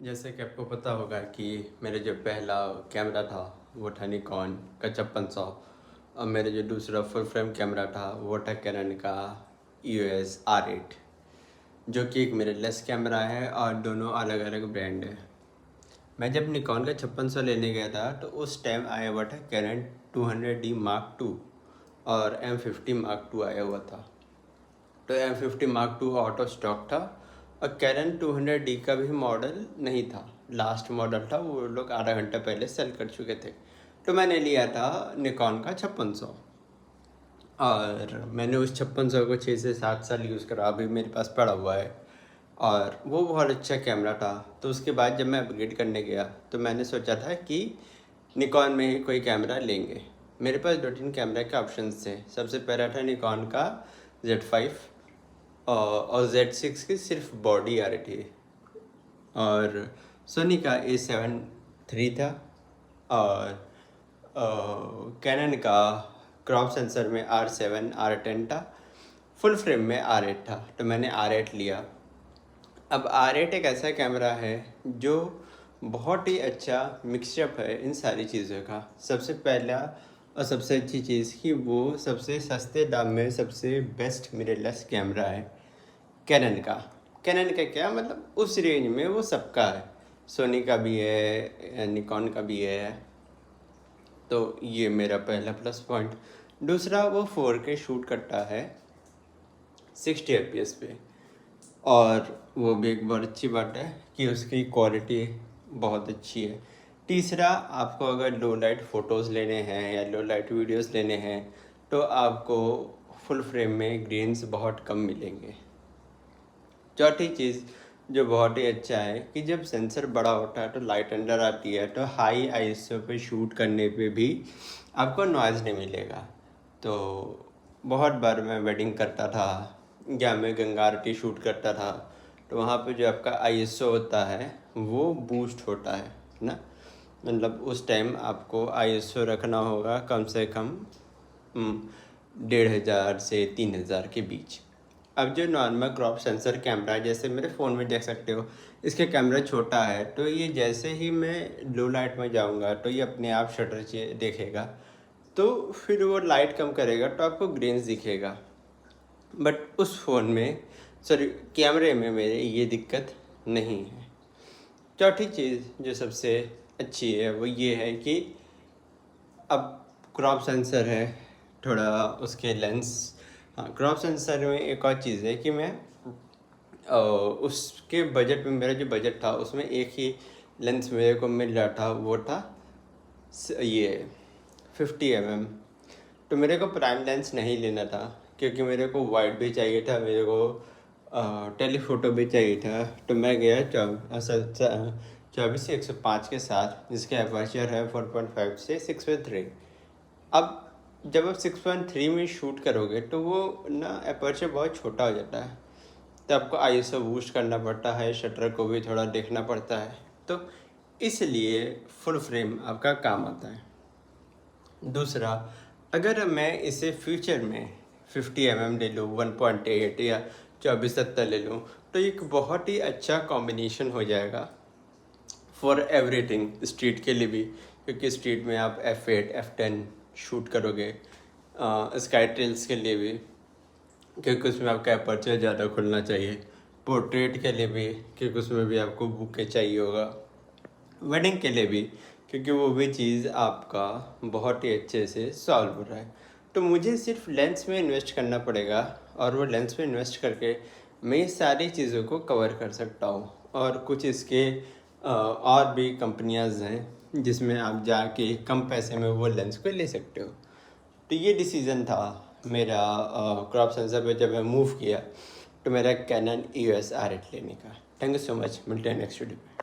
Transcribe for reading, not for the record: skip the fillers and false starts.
जैसे कि आपको पता होगा कि मेरा जो पहला कैमरा था वो था निकॉन का 5600। और मेरा जो दूसरा फुल फ्रेम कैमरा था वो था कैनन का EOS R8, जो कि एक मिररलेस कैमरा है और दोनों अलग अलग ब्रांड है। मैं जब निकॉन का 5600 लेने गया था तो उस टाइम आया हुआ था कैनन 200D Mark II और M50 Mark II आया हुआ था। तो M50 Mark II out of stock था और कैनन 200D का भी मॉडल नहीं था, लास्ट मॉडल था, वो लोग आधा घंटा पहले सेल कर चुके थे। तो मैंने लिया था निकॉन का 5600 और मैंने उस 5600 को 6 से 7 साल यूज़ करा, अभी मेरे पास पड़ा हुआ है और वो बहुत अच्छा कैमरा था। तो उसके बाद जब मैं अपग्रेड करने गया तो मैंने सोचा था कि निकॉन में ही कोई कैमरा लेंगे। मेरे पास 2-3 कैमरा के ऑप्शंस थे। सबसे पहला था निकॉन का Z5 और Z6 की सिर्फ बॉडी आ रही थी, और सोनी का A7 III था, और कैनन का क्रॉप सेंसर में R7 R10 था, फुल फ्रेम में R8 था। तो मैंने R8 लिया। अब R8 एक ऐसा कैमरा है जो बहुत ही अच्छा मिक्सचअप है इन सारी चीज़ों का। सबसे पहला और सबसे अच्छी चीज़ कि वो सबसे सस्ते दाम में सबसे बेस्ट मिररलेस कैमरा है कैनन का। कैनन का क्या मतलब, उस रेंज में वो सबका है, सोनी का भी है, निकॉन का भी है। तो ये मेरा पहला प्लस पॉइंट। दूसरा, वो 4K शूट करता है 60 FPS पे, और वो भी एक बहुत अच्छी बात है कि उसकी क्वालिटी बहुत अच्छी है। तीसरा, आपको अगर लो लाइट फ़ोटोज़ लेने हैं या लो लाइट वीडियोस लेने हैं तो आपको फुल फ्रेम में ग्रेन्स बहुत कम मिलेंगे। चौथी चीज़ जो बहुत ही अच्छा है कि जब सेंसर बड़ा होता है तो लाइट अंदर आती है, तो हाई ISO पे शूट करने पे भी आपको नॉइज़ नहीं मिलेगा। तो बहुत बार मैं वेडिंग करता था या मैं गंगा आरती शूट करता था, तो वहाँ पे जो आपका ISO होता है वो बूस्ट होता है ना। मतलब उस टाइम आपको ISO रखना होगा कम से कम 1500 से 3000 के बीच। अब जो नॉर्मल क्रॉप सेंसर कैमरा है, जैसे मेरे फ़ोन में देख सकते हो, इसका कैमरा छोटा है, तो ये जैसे ही मैं लो लाइट में जाऊंगा तो ये अपने आप शटर देखेगा, तो फिर वो लाइट कम करेगा तो आपको ग्रेन्स दिखेगा। बट उस फ़ोन में, सॉरी, कैमरे में मेरे ये दिक्कत नहीं है। चौथी चीज़ जो सबसे अच्छी है वो ये है कि अब क्रॉप सेंसर है, थोड़ा उसके लेंस, हाँ, क्रॉप सेंसर में एक और चीज़ है कि मैं उसके बजट में, मेरा जो बजट था उसमें एक ही लेंस मेरे को मिल रहा था, वो था ये 50 mm। तो मेरे को प्राइम लेंस नहीं लेना था क्योंकि मेरे को वाइड भी चाहिए था, मेरे को टेलीफोटो भी चाहिए था। तो मैं गया 24-105 के साथ, जिसका अपर्चर है 4.5 से 6.3। अब जब आप 6.3 में शूट करोगे तो वो ना अपर्चर बहुत छोटा हो जाता है, तो आपको ISO बूस्ट करना पड़ता है, शटर को भी थोड़ा देखना पड़ता है, तो इसलिए फुल फ्रेम आपका काम आता है। दूसरा, अगर मैं इसे फ्यूचर में 50 mm ले लूँ, 1.8 या 24-70 ले लूँ, तो एक बहुत ही अच्छा कॉम्बिनेशन हो जाएगा फॉर एवरीथिंग, स्ट्रीट के लिए भी, क्योंकि स्ट्रीट में आप F8 F10 शूट करोगे, स्काई ट्रेल्स के लिए भी क्योंकि उसमें आपका अपर्चर ज़्यादा खुलना चाहिए, पोर्ट्रेट के लिए भी क्योंकि उसमें भी आपको बुके चाहिए होगा, वेडिंग के लिए भी क्योंकि वो भी चीज़ आपका बहुत ही अच्छे से सॉल्व हो रहा है। तो मुझे सिर्फ लेंस में इन्वेस्ट करना पड़ेगा और वो लेंस में इन्वेस्ट करके मैं ये सारी चीज़ों को कवर कर सकता हूँ। और कुछ इसके और भी कंपनियां हैं जिसमें आप जाके कम पैसे में वो लेंस को ले सकते हो। तो ये डिसीज़न था मेरा क्रॉप सेंसर पे जब मैं मूव किया, तो मेरा कैनन EOS R8 लेने का। थैंक यू सो मच, मिलते हैं नेक्स्ट वीडियो में।